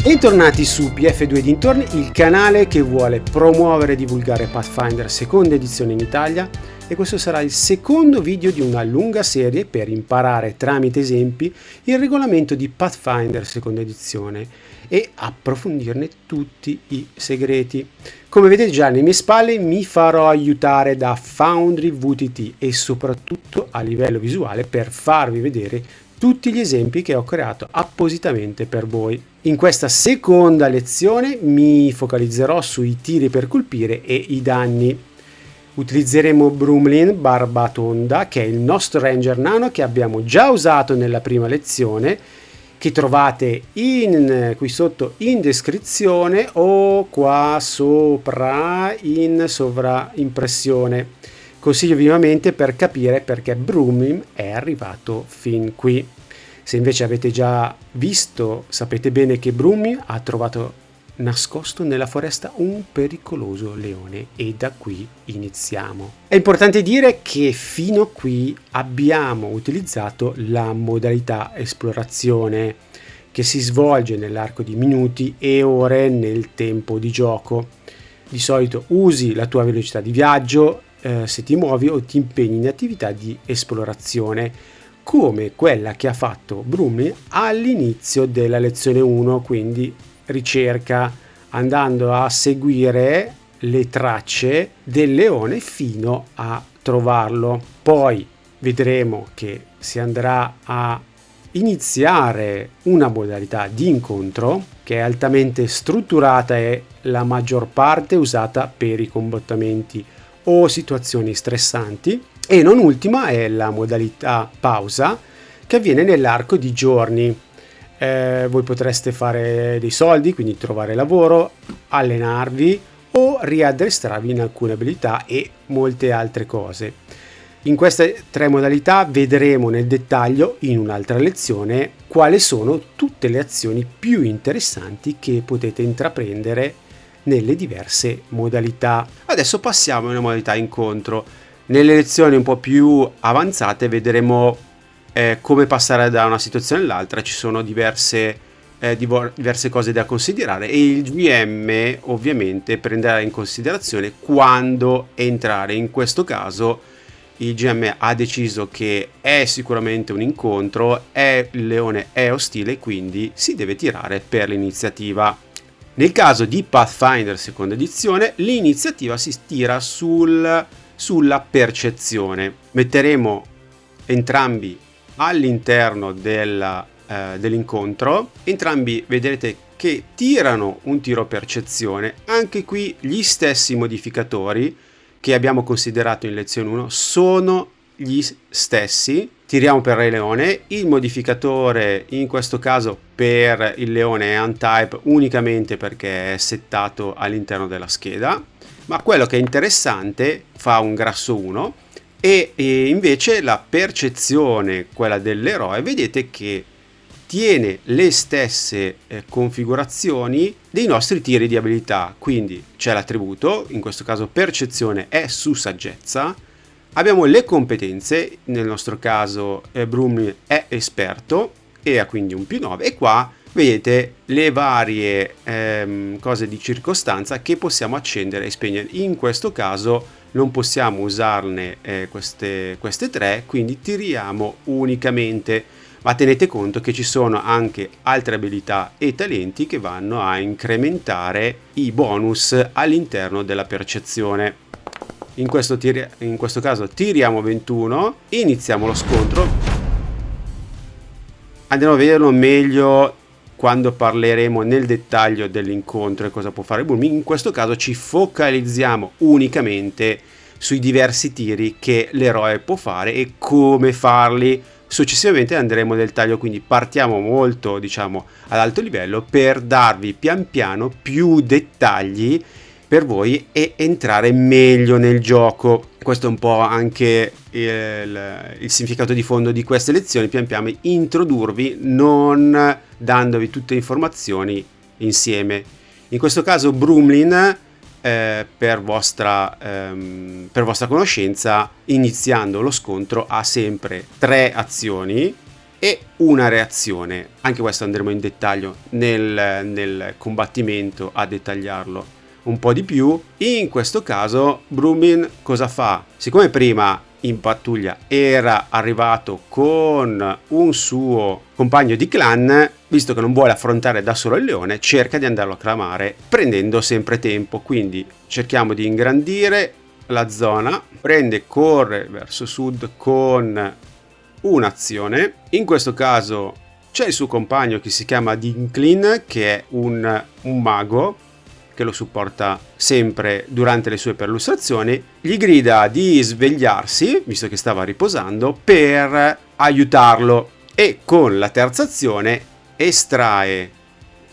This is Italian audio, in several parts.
Bentornati su PF2 dintorni, il canale che vuole promuovere e divulgare Pathfinder seconda edizione in Italia, e questo sarà il secondo video di una lunga serie per imparare tramite esempi il regolamento di Pathfinder seconda edizione e approfondirne tutti i segreti. Come vedete già alle mie spalle mi farò aiutare da Foundry VTT e soprattutto a livello visuale per farvi vedere tutti gli esempi che ho creato appositamente per voi. In questa seconda lezione mi focalizzerò sui tiri per colpire e i danni. Utilizzeremo Brumlin Barbatonda, che è il nostro Ranger nano che abbiamo già usato nella prima lezione, che trovate qui sotto in descrizione o qua sopra in sovraimpressione. Consiglio vivamente per capire perché Brumlin è arrivato fin qui. Se invece avete già visto, sapete bene che Brumlin ha trovato nascosto nella foresta un pericoloso leone e da qui iniziamo. È importante dire che fino a qui abbiamo utilizzato la modalità esplorazione che si svolge nell'arco di minuti e ore nel tempo di gioco. Di solito usi la tua velocità di viaggio se ti muovi o ti impegni in attività di esplorazione, come quella che ha fatto Brumlin all'inizio della lezione 1, quindi ricerca, andando a seguire le tracce del leone fino a trovarlo. Poi vedremo che si andrà a iniziare una modalità di incontro che è altamente strutturata e la maggior parte usata per i combattimenti o situazioni stressanti, e non ultima è la modalità pausa che avviene nell'arco di giorni. Voi potreste fare dei soldi, quindi trovare lavoro, allenarvi o riaddestrarvi in alcune abilità e molte altre cose. In queste tre modalità vedremo nel dettaglio in un'altra lezione quali sono tutte le azioni più interessanti che potete intraprendere nelle diverse modalità. Adesso passiamo a una modalità incontro. Nelle lezioni un po' più avanzate vedremo come passare da una situazione all'altra. Ci sono diverse cose da considerare e il GM ovviamente prenderà in considerazione quando entrare. In questo caso il GM ha deciso che è sicuramente un incontro, il leone è ostile, quindi si deve tirare per l'iniziativa. Nel caso di Pathfinder seconda edizione l'iniziativa si tira sulla percezione. Metteremo entrambi all'interno dell'incontro, entrambi vedrete che tirano un tiro percezione. Anche qui gli stessi modificatori che abbiamo considerato in lezione 1 sono gli stessi. Tiriamo per il leone, il modificatore in questo caso per il leone è untype unicamente perché è settato all'interno della scheda, ma quello che è interessante fa un grasso 1 e invece la percezione, quella dell'eroe, vedete che tiene le stesse configurazioni dei nostri tiri di abilità, quindi c'è l'attributo, in questo caso percezione è su saggezza, abbiamo le competenze, nel nostro caso Brumlin è esperto e ha quindi un +9, e qua vedete le varie cose di circostanza che possiamo accendere e spegnere. In questo caso non possiamo usarne queste tre, quindi tiriamo unicamente, ma tenete conto che ci sono anche altre abilità e talenti che vanno a incrementare i bonus all'interno della percezione. In questo caso tiriamo 21, iniziamo lo scontro. Andiamo a vederlo meglio quando parleremo nel dettaglio dell'incontro e cosa può fare Brumlin. In questo caso ci focalizziamo unicamente sui diversi tiri che l'eroe può fare e come farli. Successivamente andremo nel dettaglio, quindi partiamo molto, diciamo, ad alto livello per darvi pian piano più dettagli per voi e entrare meglio nel gioco. Questo è un po' anche il significato di fondo di queste lezioni, pian piano introdurvi, non dandovi tutte le informazioni insieme. In questo caso Brumlin, per vostra conoscenza, iniziando lo scontro ha sempre 3 azioni e una reazione. Anche questo andremo in dettaglio nel combattimento a dettagliarlo un po' di più. In questo caso Brummin cosa fa? Siccome prima in pattuglia era arrivato con un suo compagno di clan, visto che non vuole affrontare da solo il leone, cerca di andarlo a clamare prendendo sempre tempo. Quindi cerchiamo di ingrandire la zona, corre verso sud con un'azione. In questo caso c'è il suo compagno che si chiama Dinklin, che è un mago che lo supporta sempre durante le sue perlustrazioni. Gli grida di svegliarsi, visto che stava riposando, per aiutarlo, e con la terza azione estrae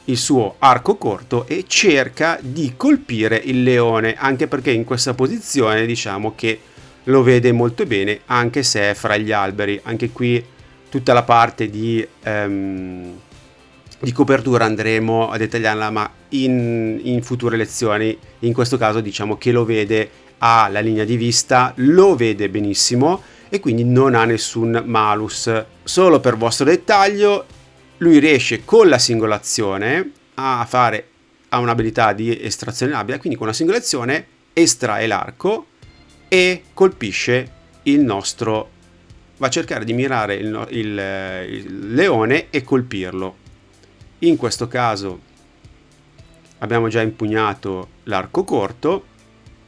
il suo arco corto e cerca di colpire il leone, anche perché in questa posizione diciamo che lo vede molto bene, anche se è fra gli alberi. Anche qui tutta la parte di copertura andremo a dettagliarla, ma in future lezioni. In questo caso diciamo che lo vede, ha la linea di vista, lo vede benissimo e quindi non ha nessun malus. Solo per vostro dettaglio, lui riesce con la singolazione a un'abilità di estrazione rapida, quindi con una singolazione estrae l'arco e colpisce il nostro, va a cercare di mirare il leone e colpirlo. In questo caso abbiamo già impugnato l'arco corto,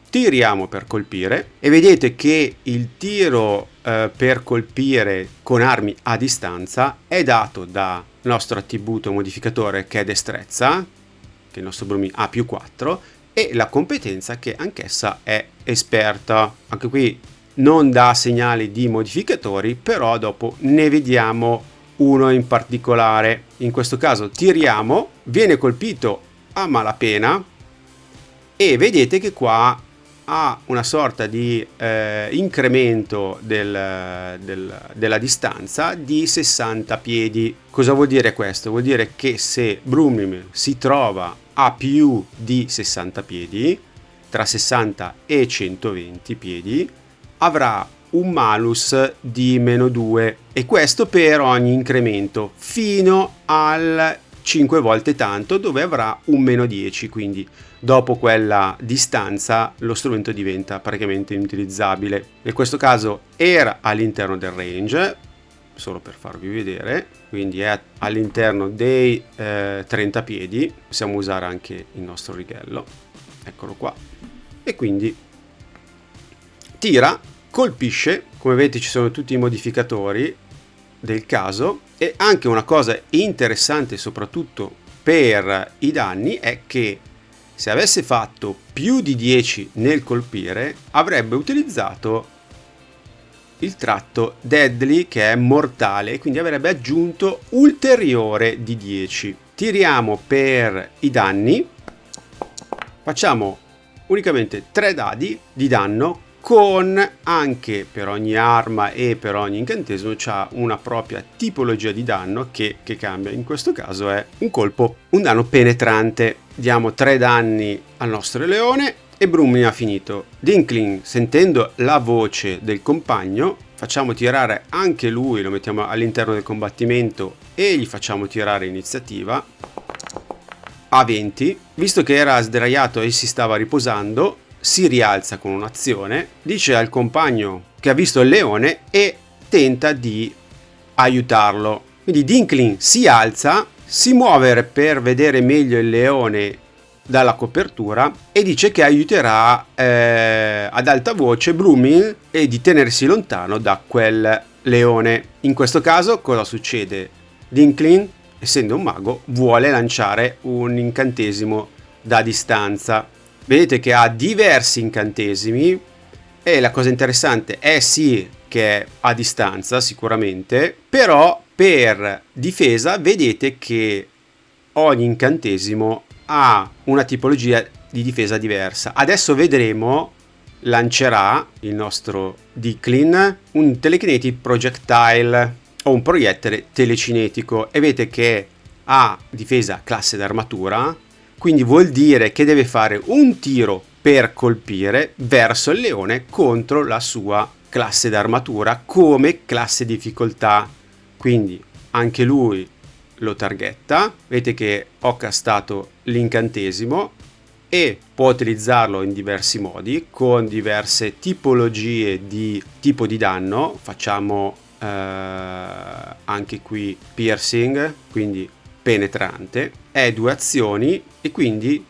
tiriamo per colpire e vedete che il tiro per colpire con armi a distanza è dato dal nostro attributo modificatore, che è destrezza, che il nostro Brummin ha +4, e la competenza, che anch'essa è esperta. Anche qui non dà segnali di modificatori, però dopo ne vediamo uno in particolare. In questo caso tiriamo, viene colpito a malapena e vedete che qua ha una sorta di incremento della distanza di 60 piedi. Cosa vuol dire questo? Vuol dire che se Brummin si trova a più di 60 piedi, tra 60 e 120 piedi, avrà un malus di -2, e questo per ogni incremento fino al 5 volte tanto, dove avrà un -10. Quindi dopo quella distanza lo strumento diventa praticamente inutilizzabile. In questo caso era all'interno del range, solo per farvi vedere, quindi è all'interno dei 30 piedi. Possiamo usare anche il nostro righello, eccolo qua, e quindi tira, colpisce. Come vedete ci sono tutti i modificatori del caso, e anche una cosa interessante soprattutto per i danni è che se avesse fatto più di 10 nel colpire avrebbe utilizzato il tratto Deadly, che è mortale, quindi avrebbe aggiunto ulteriore di 10. Tiriamo per i danni, facciamo unicamente 3 dadi di danno, con anche per ogni arma e per ogni incantesimo c'ha una propria tipologia di danno che cambia. In questo caso è un colpo, un danno penetrante. Diamo 3 danni al nostro leone e Brummin ha finito. Dinklin, sentendo la voce del compagno, facciamo tirare anche lui, lo mettiamo all'interno del combattimento e gli facciamo tirare iniziativa a 20. Visto che era sdraiato e si stava riposando, si rialza con un'azione, dice al compagno che ha visto il leone e tenta di aiutarlo. Quindi Dinklin si alza, si muove per vedere meglio il leone dalla copertura e dice che aiuterà ad alta voce Brummin e di tenersi lontano da quel leone. In questo caso cosa succede? Dinklin, essendo un mago, vuole lanciare un incantesimo da distanza. Vedete che ha diversi incantesimi e la cosa interessante è sì che è a distanza sicuramente, però per difesa vedete che ogni incantesimo ha una tipologia di difesa diversa. Adesso vedremo, lancerà il nostro Dinklin un telekinetic projectile o un proiettile telecinetico e vedete che ha difesa classe d'armatura. Quindi vuol dire che deve fare un tiro per colpire verso il leone contro la sua classe d'armatura come classe difficoltà. Quindi anche lui lo targetta. Vedete che ho castato l'incantesimo e può utilizzarlo in diversi modi con diverse tipologie di tipo di danno. Facciamo anche qui piercing, quindi penetrante, è 2 azioni e quindi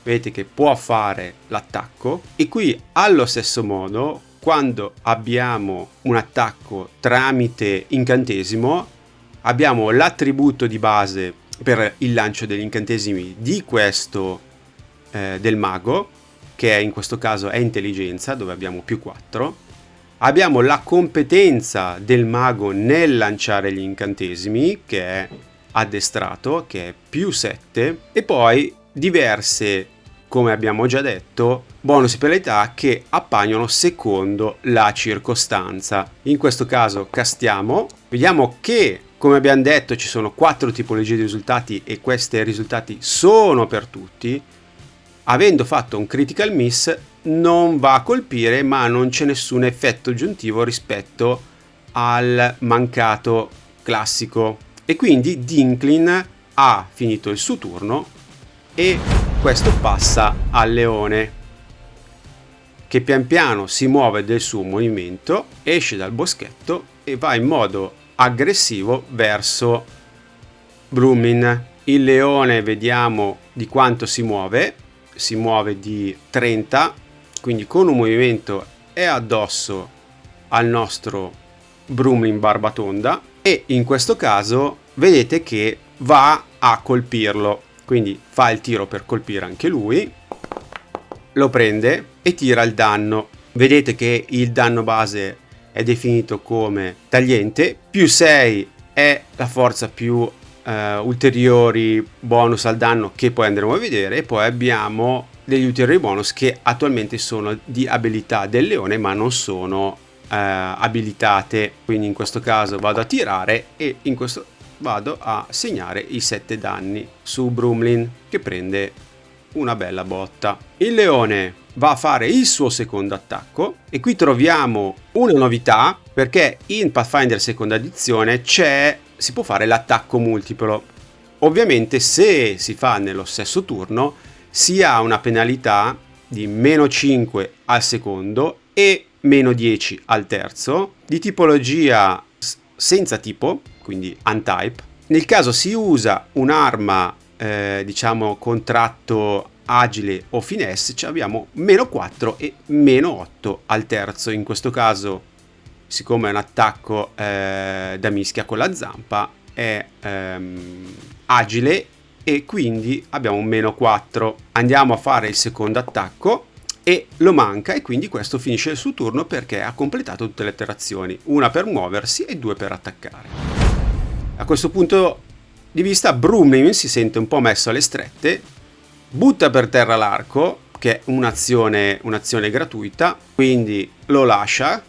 vedete che può fare l'attacco. E qui allo stesso modo, quando abbiamo un attacco tramite incantesimo, abbiamo l'attributo di base per il lancio degli incantesimi di questo del mago, che in questo caso è intelligenza, dove abbiamo più 4. Abbiamo la competenza del mago nel lanciare gli incantesimi, che è addestrato, che è più 7, e poi diverse, come abbiamo già detto, bonus e penalità che appaiono secondo la circostanza. In questo caso castiamo, vediamo che, come abbiamo detto, ci sono 4 tipologie di risultati e questi risultati sono per tutti. Avendo fatto un critical miss non va a colpire, ma non c'è nessun effetto aggiuntivo rispetto al mancato classico, e quindi Dinklin ha finito il suo turno e questo passa al leone, che pian piano si muove del suo movimento, esce dal boschetto e va in modo aggressivo verso Brumlin. Il leone vediamo di quanto si muove di 30, quindi con un movimento è addosso al nostro Brumlin barbatonda e in questo caso vedete che va a colpirlo, quindi fa il tiro per colpire anche lui, lo prende e tira il danno. Vedete che il danno base è definito come tagliente, più 6 è la forza più ulteriori bonus al danno che poi andremo a vedere, e poi abbiamo degli ulteriori bonus che attualmente sono di abilità del leone ma non sono abilitate. Quindi in questo caso vado a tirare e in questo vado a segnare i 7 danni su Brumlin, che prende una bella botta. Il leone va a fare il suo secondo attacco e qui troviamo una novità, perché in Pathfinder seconda edizione si può fare l'attacco multiplo. Ovviamente se si fa nello stesso turno si ha una penalità di meno 5 al secondo e meno 10 al terzo, di tipologia senza tipo, quindi untype. Nel caso si usa un'arma diciamo contratto agile o finesse, abbiamo meno 4 e meno 8 al terzo. In questo caso, siccome è un attacco da mischia con la zampa, è agile e quindi abbiamo un meno 4. Andiamo a fare il secondo attacco e lo manca, e quindi questo finisce il suo turno perché ha completato tutte le alterazioni, una per muoversi e 2 per attaccare. A questo punto di vista Brumlin si sente un po' messo alle strette, butta per terra l'arco, che è un'azione gratuita, quindi lo lascia,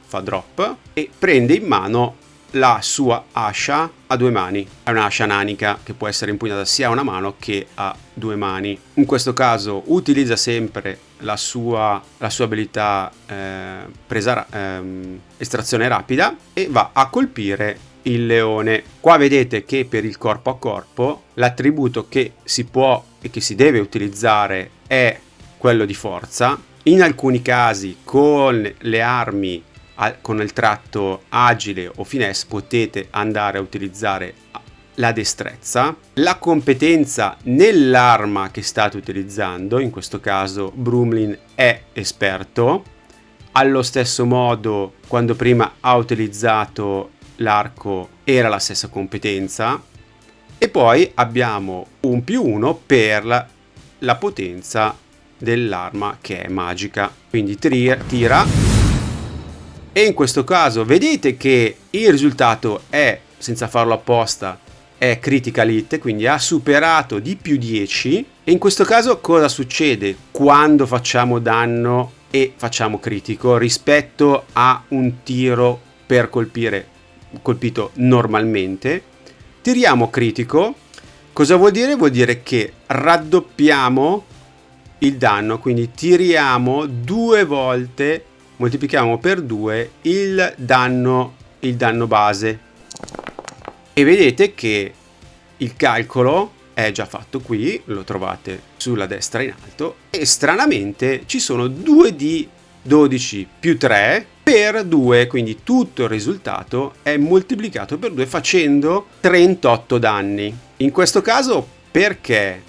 fa drop e prende in mano la sua ascia a 2 mani. È un'ascia nanica che può essere impugnata sia a una mano che a 2 mani. In questo caso utilizza sempre la sua abilità estrazione rapida e va a colpire il leone. Qua vedete che per il corpo a corpo l'attributo che si può e che si deve utilizzare è quello di forza. In alcuni casi con le armi con il tratto agile o finesse potete andare a utilizzare la destrezza, la competenza nell'arma che state utilizzando. In questo caso Brumlin è esperto. Allo stesso modo, quando prima ha utilizzato l'arco era la stessa competenza, e poi abbiamo un +1 per la potenza dell'arma che è magica, quindi tira. E in questo caso vedete che il risultato è, senza farlo apposta, è critical hit, quindi ha superato di più 10. E in questo caso cosa succede quando facciamo danno e facciamo critico rispetto a un tiro per colpito normalmente? Tiriamo critico. Cosa vuol dire? Vuol dire che raddoppiamo il danno, quindi tiriamo 2 volte, moltiplichiamo per 2 il danno base. e vedete che il calcolo è già fatto qui, lo trovate sulla destra in alto, e stranamente ci sono 2d12 più 3 per 2, quindi tutto il risultato è moltiplicato per 2 facendo 38 danni. In questo caso perché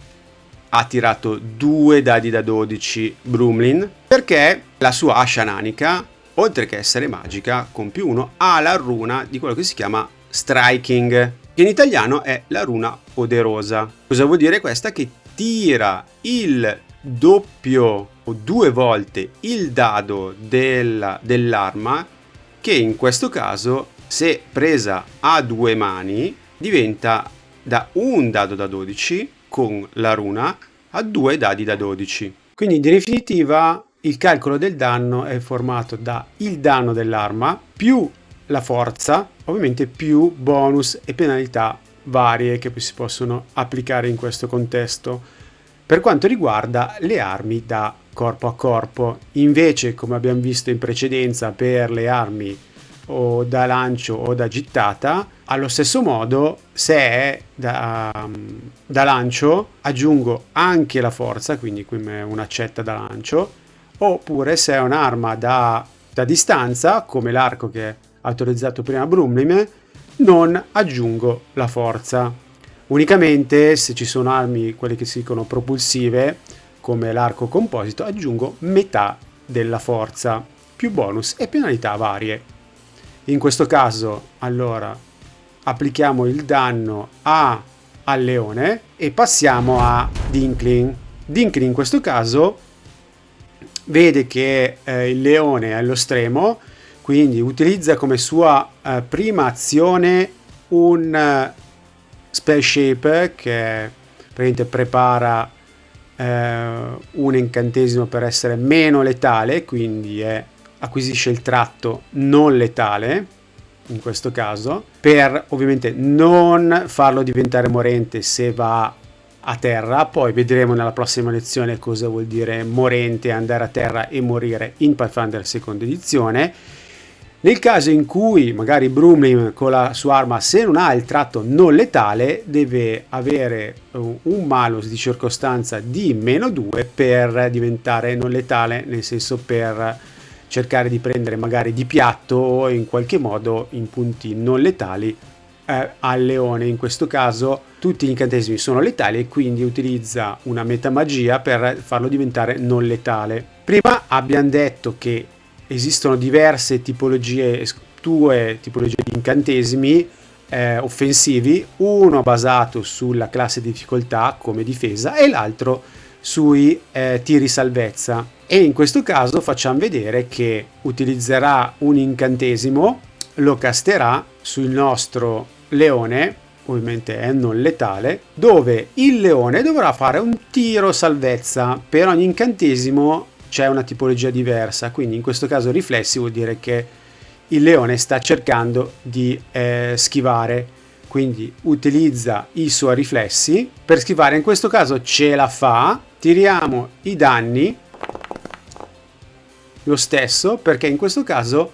ha tirato 2 dadi da 12 Brumlin? Perché la sua ascia nanica, oltre che essere magica con più 1, ha la runa di quello che si chiama Striking, che in italiano è la runa poderosa. Cosa vuol dire questa? Che tira il doppio o 2 volte il dado dell'arma, che in questo caso, se presa a 2 mani, diventa da un dado da 12 con la runa a 2 dadi da 12. Quindi in definitiva il calcolo del danno è formato da il danno dell'arma più la forza, ovviamente più bonus e penalità varie che si possono applicare in questo contesto. Per quanto riguarda le armi da corpo a corpo, invece, come abbiamo visto in precedenza per le armi o da lancio o da gittata, allo stesso modo, se è da lancio, aggiungo anche la forza, quindi come un'accetta da lancio, oppure se è un'arma da distanza, come l'arco che è autorizzato prima Brumlin, non aggiungo la forza. Unicamente se ci sono armi, quelle che si dicono propulsive, come l'arco composito, aggiungo metà della forza, più bonus e penalità varie. In questo caso, allora, applichiamo il danno al leone e passiamo a Dinklin. Dinklin in questo caso vede che il leone è allo stremo, quindi utilizza come sua prima azione un Spell Shape che praticamente prepara un incantesimo per essere meno letale, quindi acquisisce il tratto non letale in questo caso, per ovviamente non farlo diventare morente se va a terra. Poi vedremo nella prossima lezione cosa vuol dire morente, andare a terra e morire in Pathfinder seconda edizione. Nel caso in cui magari Brumlin con la sua arma, se non ha il tratto non letale, deve avere un malus di circostanza di -2 per diventare non letale, nel senso per cercare di prendere magari di piatto o in qualche modo in punti non letali al leone. In questo caso tutti gli incantesimi sono letali e quindi utilizza una metamagia per farlo diventare non letale. Prima abbiamo detto che esistono diverse tipologie, due tipologie di incantesimi offensivi, uno basato sulla classe di difficoltà come difesa e l'altro sui tiri salvezza, e in questo caso facciamo vedere che utilizzerà un incantesimo, lo casterà sul nostro leone, ovviamente è non letale, dove il leone dovrà fare un tiro salvezza. Per ogni incantesimo c'è una tipologia diversa, quindi in questo caso riflessi vuol dire che il leone sta cercando di schivare, quindi utilizza i suoi riflessi per schivare. In questo caso ce la fa, tiriamo i danni lo stesso, perché in questo caso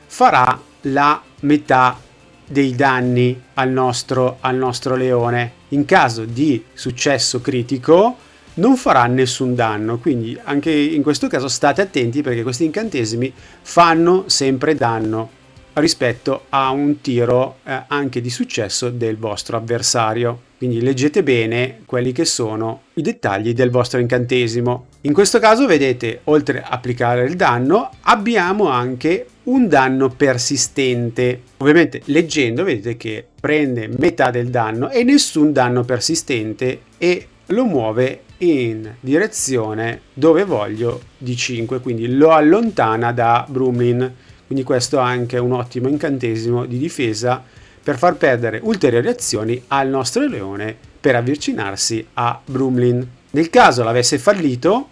farà la metà dei danni al nostro leone. In caso di successo critico non farà nessun danno, quindi anche in questo caso state attenti, perché questi incantesimi fanno sempre danno rispetto a un tiro anche di successo del vostro avversario. Quindi leggete bene quelli che sono i dettagli del vostro incantesimo. In questo caso vedete, oltre a applicare il danno, abbiamo anche un danno persistente. Ovviamente leggendo vedete che prende metà del danno e nessun danno persistente, e lo muove in direzione dove voglio di 5, quindi lo allontana da Brumlin. Quindi questo è anche un ottimo incantesimo di difesa per far perdere ulteriori azioni al nostro leone per avvicinarsi a Brumlin. Nel caso l'avesse fallito,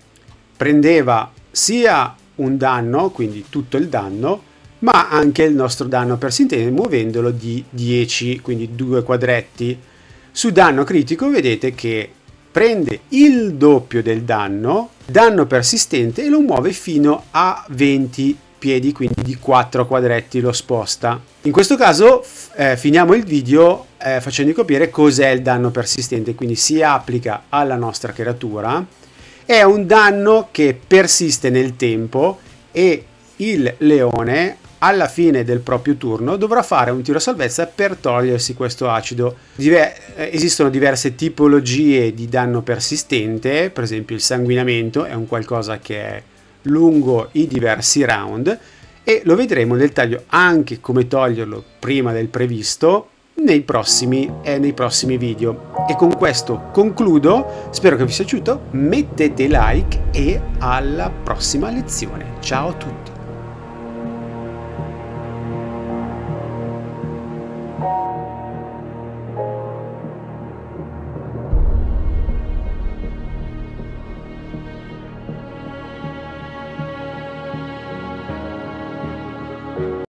prendeva sia un danno, quindi tutto il danno, ma anche il nostro danno persistente, muovendolo di 10, quindi 2 quadretti. Su danno critico vedete che prende il doppio del danno persistente, e lo muove fino a 20 piedi, quindi di 4 quadretti lo sposta. In questo caso finiamo il video facendo capire cos'è il danno persistente, quindi si applica alla nostra creatura, è un danno che persiste nel tempo e il leone alla fine del proprio turno dovrà fare un tiro a salvezza per togliersi questo acido. Esistono diverse tipologie di danno persistente, per esempio il sanguinamento è un qualcosa che è lungo i diversi round e lo vedremo nel dettaglio anche come toglierlo prima del previsto nei prossimi video. E con questo concludo, spero che vi sia piaciuto, mettete like e alla prossima lezione. Ciao a tutti!